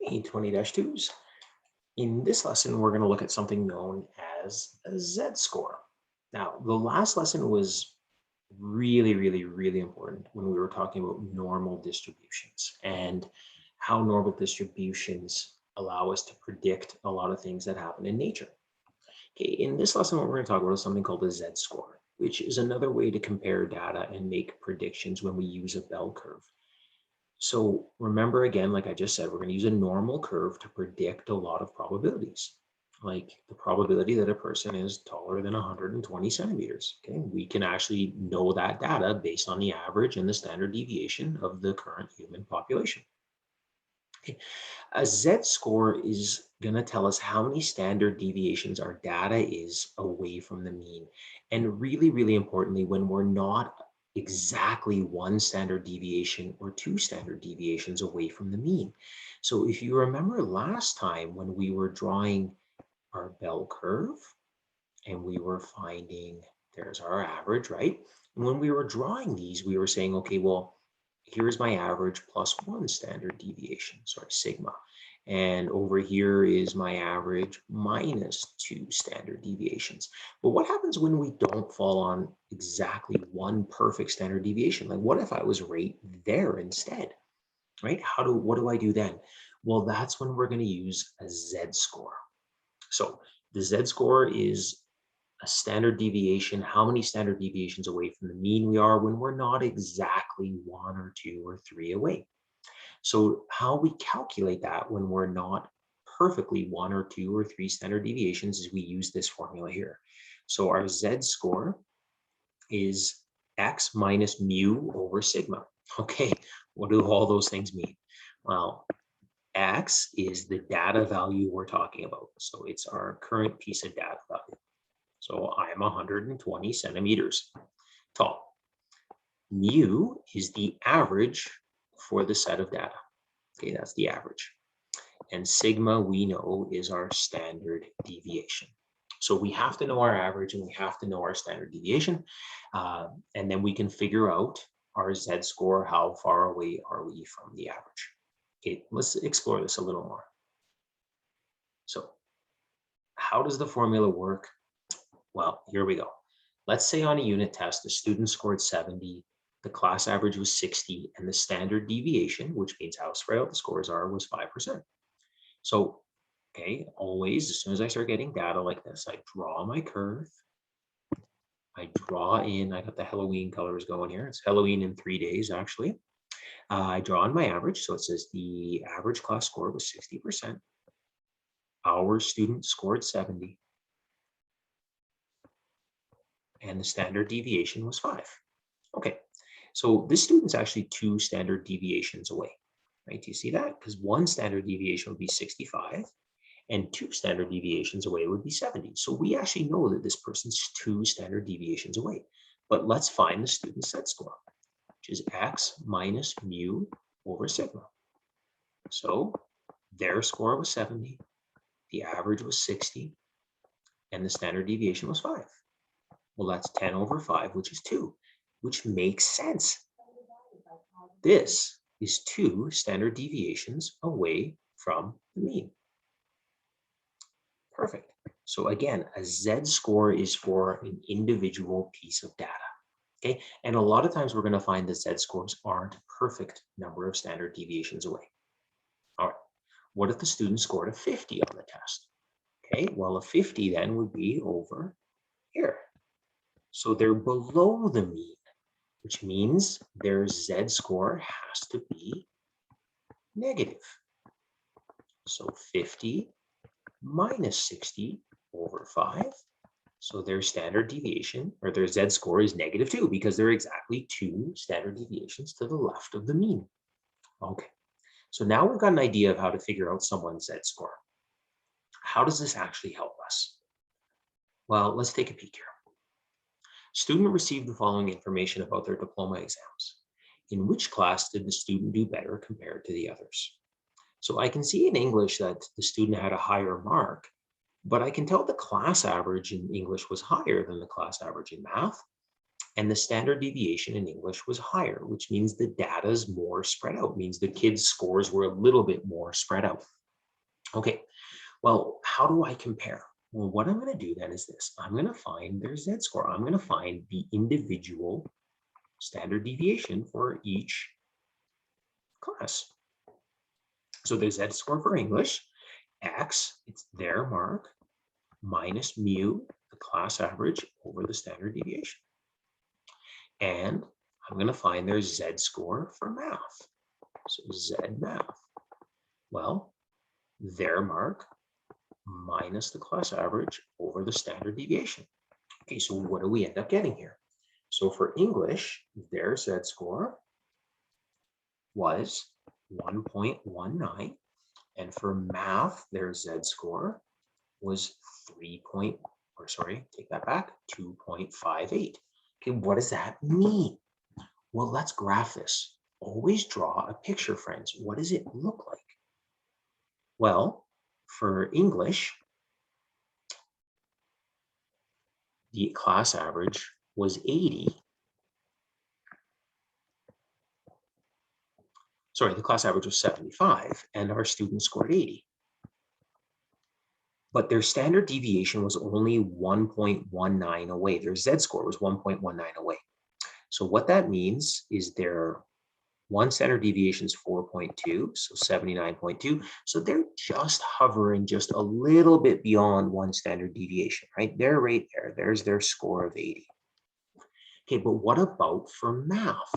Hey, 20-2s. In this lesson, we're going to look at something known as a Z-score. Now, the last lesson was really important when we were talking about normal distributions and how normal distributions allow us to predict a lot of things that happen in nature. Okay, in this lesson, what we're going to talk about is something called a Z-score, which is another way to compare data and make predictions when we use a bell curve. So remember again, like I just said, we're going to use a normal curve to predict a lot of probabilities, like the probability that a person is taller than 120 centimeters. Okay, we can actually know that data based on the average and the standard deviation of the current human population. Okay. A Z-score is going to tell us how many standard deviations our data is away from the mean. And really importantly, when we're not exactly one standard deviation or two standard deviations away from the mean. So if you remember last time when we were drawing our bell curve and we were finding, there's our average, right? And when we were drawing these, we were saying, okay, well, here's my average plus one standard deviation, sorry, sigma. And over here is my average minus two standard deviations. But what happens when we don't fall on exactly one perfect standard deviation? Like what if I was right there instead, right? What do I do then? Well, that's when we're going to use a Z-score. So the Z-score is a standard deviation, how many standard deviations away from the mean we are when we're not exactly one or two or three away. So how we calculate that when we're not perfectly one or two or three standard deviations is we use this formula here. So our Z-score is X minus mu over sigma. Okay, what do all those things mean? Well, X is the data value we're talking about. So it's our current piece of data value. So I'm 120 centimeters tall. Mu is the average for the set of data. Okay, that's the average. And sigma, we know, is our standard deviation. So we have to know our average and we have to know our standard deviation. And then we can figure out our Z-score, how far away are we from the average. Okay, let's explore this a little more. So how does the formula work? Well, here we go. Let's say on a unit test, the student scored 70, the class average was 60, and the standard deviation, which means how spread out the scores are, was 5%. So, okay, always, as soon as I start getting data like this, I draw my curve. I draw in, I got the Halloween colors going here. It's Halloween in 3 days, actually. I draw in my average. So it says the average class score was 60%. Our student scored 70. And the standard deviation was 5. Okay, so this student's actually 2 standard deviations away, right? Do you see that? Because 1 standard deviation would be 65 and 2 standard deviations away would be 70. So we actually know that this person's 2 standard deviations away. But let's find the student's Z-score, which is X minus mu over sigma. So their score was 70, the average was 60, and the standard deviation was 5. Well, that's 10 over 5, which is 2, which makes sense. This is 2 standard deviations away from the mean. Perfect. So again, a Z-score is for an individual piece of data. Okay, and a lot of times we're going to find that Z-scores aren't a perfect number of standard deviations away. All right, what if the student scored a 50 on the test? Okay, well, a 50 then would be over here. So they're below the mean, which means their Z-score has to be negative. So 50 minus 60 over 5. So their standard deviation, or their Z-score, is -2 because they're exactly 2 standard deviations to the left of the mean. Okay, so now we've got an idea of how to figure out someone's Z-score. How does this actually help us? Well, let's take a peek here. Student received the following information about their diploma exams. In which class did the student do better compared to the others? So I can see in English that the student had a higher mark, but I can tell the class average in English was higher than the class average in math. And the standard deviation in English was higher, which means the data is more spread out, means the kids' scores were a little bit more spread out. Okay, well, how do I compare? Well, what I'm going to do then is this. I'm going to find their Z-score. I'm going to find the individual standard deviation for each class. So the Z-score for English, X, it's their mark, minus mu, the class average, over the standard deviation. And I'm going to find their Z-score for math. So Z math. Well, their mark minus the class average over the standard deviation. Okay, so what do we end up getting here? So for English, their Z-score was 1.19. And for math, their Z-score was 2.58. Okay, what does that mean? Well, let's graph this. Always draw a picture, friends. What does it look like? Well, for English, the class average was 80. Sorry, the class average was 75, and our students scored 80. But their standard deviation was only 1.19 away. Their Z-score was 1.19 away. So what that means is their one standard deviation is 4.2, so 79.2. So they're just hovering just a little bit beyond one standard deviation, right? They're right there. There's their score of 80. Okay, but what about for math?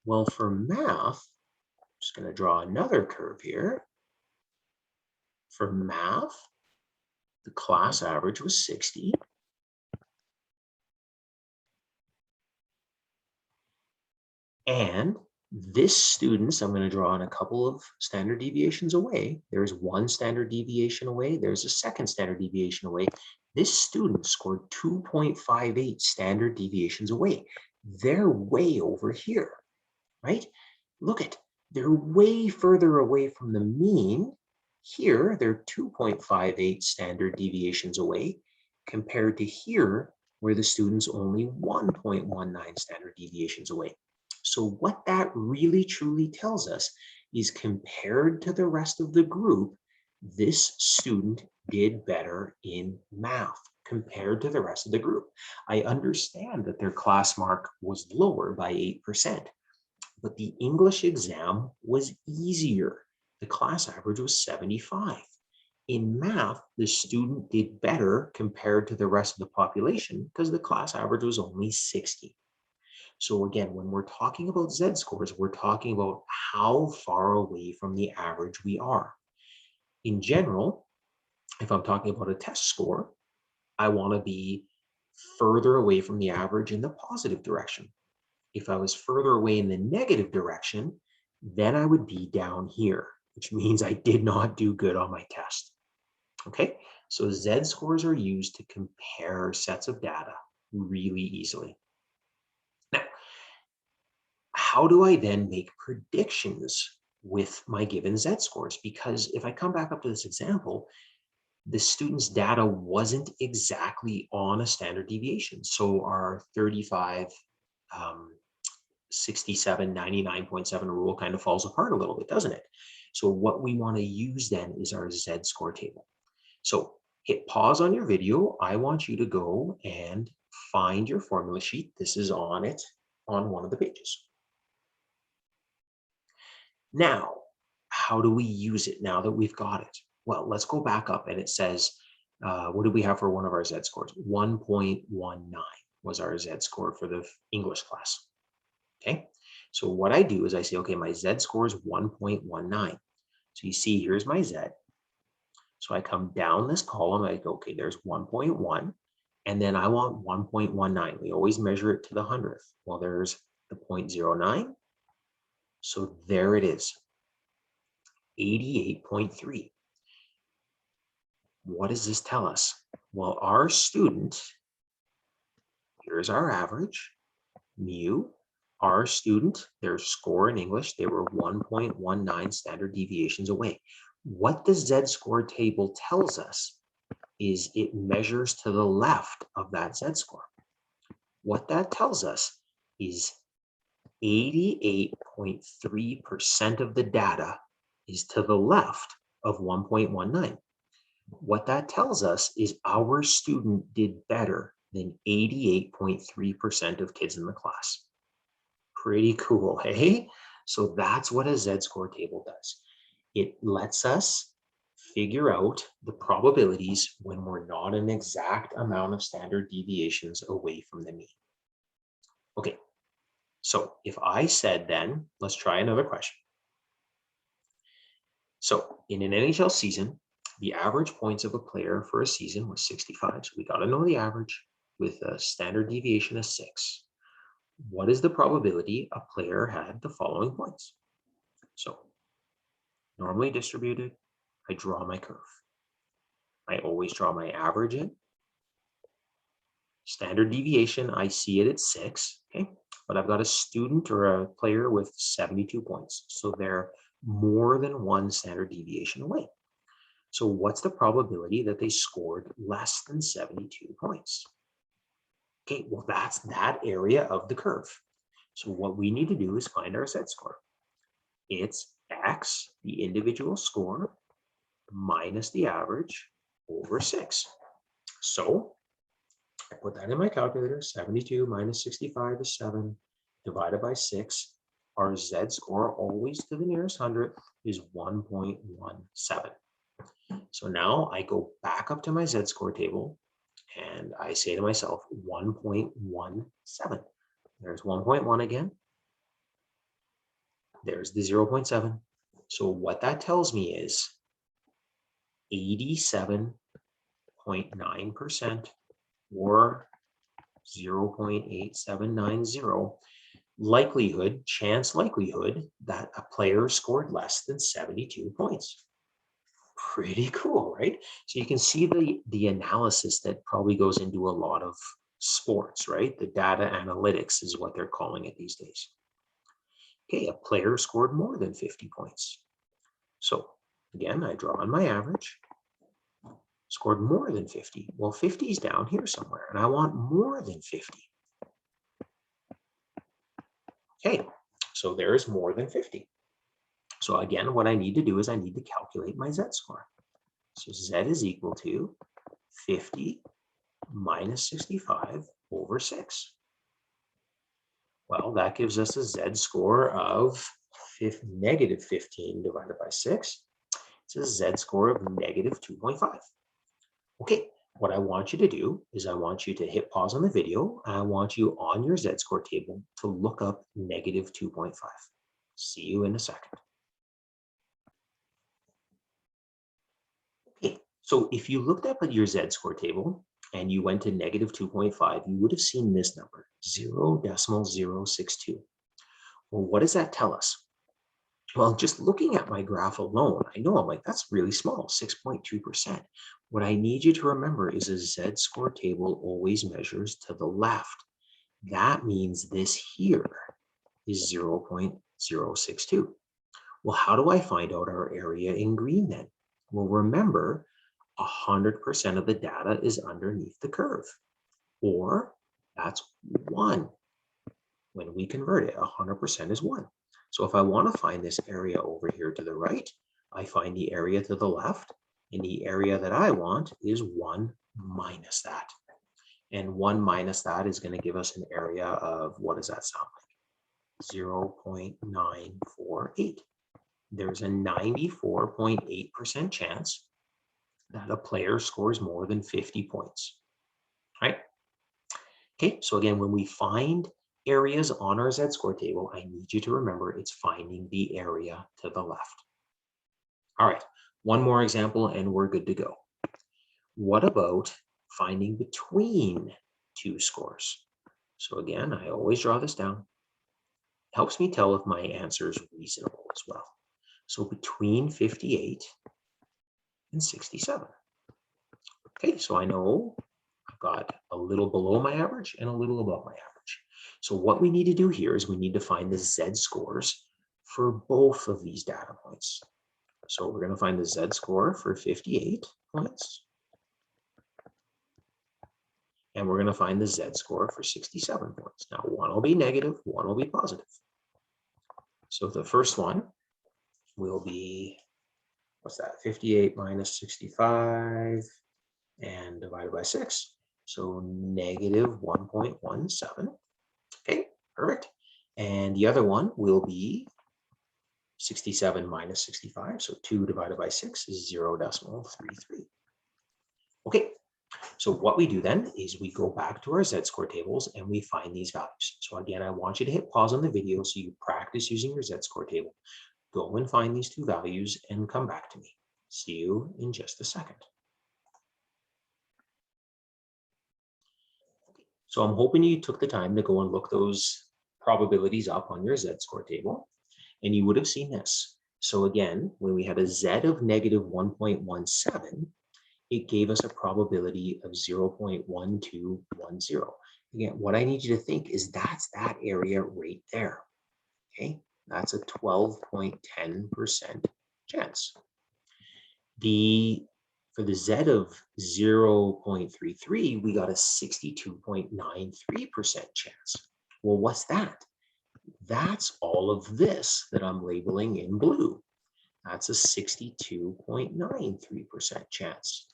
Well, for math, I'm just going to draw another curve here. For math, the class average was 60. And this students, I'm going to draw on a couple of standard deviations away. There's one standard deviation away. There's a second standard deviation away. This student scored 2.58 standard deviations away. They're way over here, right? Look at, they're way further away from the mean. Here, they're 2.58 standard deviations away compared to here, where the student's only 1.19 standard deviations away. So what that really truly tells us is compared to the rest of the group, this student did better in math compared to the rest of the group. I understand that their class mark was lower by 8%, but the English exam was easier. The class average was 75. In math, the student did better compared to the rest of the population because the class average was only 60. So again, when we're talking about Z-scores, we're talking about how far away from the average we are. In general, if I'm talking about a test score, I want to be further away from the average in the positive direction. If I was further away in the negative direction, then I would be down here, which means I did not do good on my test. Okay, so Z-scores are used to compare sets of data really easily. Now, how do I then make predictions with my given Z-scores? Because if I come back up to this example, the student's data wasn't exactly on a standard deviation. So our 35, 67, 99.7 rule kind of falls apart a little bit, doesn't it? So what we want to use then is our Z-score table. So hit pause on your video. I want you to go and find your formula sheet. This is on it on one of the pages. Now, how do we use it now that we've got it? Well, let's go back up and it says, what did we have for one of our Z-scores? 1.19 was our Z-score for the English class. Okay, so what I do is I say, okay, my Z-score is 1.19. So you see, here's my Z. So I come down this column, I go, okay, there's 1.1, and then I want 1.19. We always measure it to the 100th. Well, there's the 0.09. So there it is, 88.3. What does this tell us? Well, our student, here's our average, mu. Our student, their score in English, they were 1.19 standard deviations away. What the Z-score table tells us is it measures to the left of that Z-score. What that tells us is 88.3% of the data is to the left of 1.19. What that tells us is our student did better than 88.3% of kids in the class. Pretty cool, hey? So that's what a Z-score table does. It lets us figure out the probabilities when we're not an exact amount of standard deviations away from the mean. Okay, so if I said then, let's try another question. So in an NHL season, the average points of a player for a season was 65. So we got to know the average with a standard deviation of 6. What is the probability a player had the following points? So normally distributed, I draw my curve. I always draw my average in. Standard deviation, I see it at 6, okay? But I've got a student or a player with 72 points. So they're more than one standard deviation away. So what's the probability that they scored less than 72 points? Okay, well, that's that area of the curve. So what we need to do is find our Z-score. It's X, the individual score, minus the average over 6. So I put that in my calculator. 72 minus 65 is 7, divided by 6. Our Z-score, always to the nearest hundredth, is 1.17. So now I go back up to my Z-score table and I say to myself 1.17. There's 1.1 again. There's the 0.7. So what that tells me is 87.9% or 0.8790 chance likelihood that a player scored less than 72 points. Pretty cool, right? So you can see the analysis that probably goes into a lot of sports, right? The data analytics is what they're calling it these days. Okay, a player scored more than 50 points. So again, I draw on my average, scored more than 50. Well, 50 is down here somewhere, and I want more than 50. Okay, so there's more than 50. So again, what I need to do is I need to calculate my Z-score. So Z is equal to 50 minus 65 over 6. Well, that gives us a Z-score of negative 15 divided by 6. It's a Z-score of negative 2.5. Okay, what I want you to do is I want you to hit pause on the video. And I want you on your Z-score table to look up negative 2.5. See you in a second. Okay, so if you looked up at your Z-score table and you went to negative 2.5, you would have seen this number, 0.062. Well, what does that tell us? Well, just looking at my graph alone, I know I'm like, that's really small, 6.2%. What I need you to remember is a Z-score table always measures to the left. That means this here is 0.062. Well, how do I find out our area in green then? Well, remember, 100% of the data is underneath the curve, or that's 1. When we convert it, 100% is 1. So if I want to find this area over here to the right, I find the area to the left, and the area that I want is 1 minus that. And 1 minus that is going to give us an area of, what does that sound like? 0.948. There's a 94.8% chance that a player scores more than 50 points, right? Okay, so again, when we find areas on our Z-score table, I need you to remember it's finding the area to the left. All right, one more example and we're good to go. What about finding between two scores? So again, I always draw this down. Helps me tell if my answer is reasonable as well. So between 58 and 67. Okay, so I know I've got a little below my average and a little above my average. So what we need to do here is we need to find the Z-scores for both of these data points. So we're going to find the Z-score for 58 points and we're going to find the z-score for 67 points. Now, one will be negative, one will be positive. So the first one will be, what's that, 58 minus 65 and divided by 6. So negative 1.17. Okay, perfect. And the other one will be 67 minus 65. So 2 divided by 6 is 0.33. Okay, so what we do then is we go back to our z-score tables and we find these values. So again, I want you to hit pause on the video so you practice using your z-score table. Go and find these two values and come back to me. See you in just a second. So I'm hoping you took the time to go and look those probabilities up on your z-score table, and you would have seen this. So again, when we had a z of negative 1.17, it gave us a probability of 0.1210. Again, what I need you to think is that's that area right there. Okay, that's a 12.10% chance. For the z of 0.33, we got a 62.93% chance. Well, what's that? That's all of this that I'm labeling in blue. That's a 62.93% chance.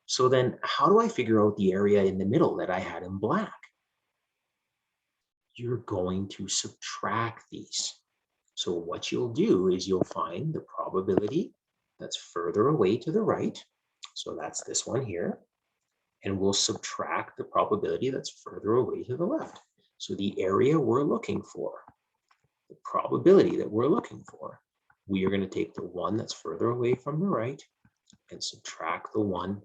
So then how do I figure out the area in the middle that I had in black? You're going to subtract these. So what you'll do is you'll find the probability that's further away to the right. So that's this one here. And we'll subtract the probability that's further away to the left. So the area we're looking for, the probability that we're looking for, we are going to take the one that's further away from the right and subtract the one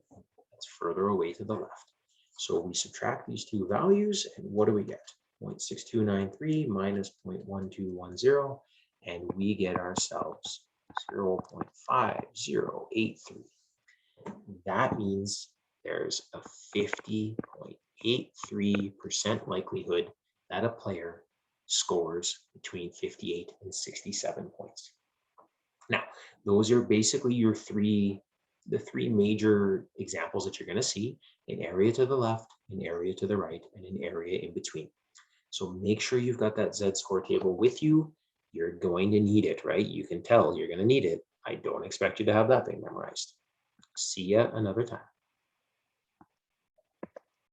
that's further away to the left. So we subtract these two values, and what do we get? 0.6293 minus 0.1210, and we get ourselves 0.5083. That means there's a 50.83% likelihood that a player scores between 58 and 67 points. Now, those are basically the three major examples that you're going to see: an area to the left, an area to the right, and an area in between. So make sure you've got that z-score table with you. You're going to need it, right? You can tell you're going to need it. I don't expect you to have that thing memorized. See ya another time.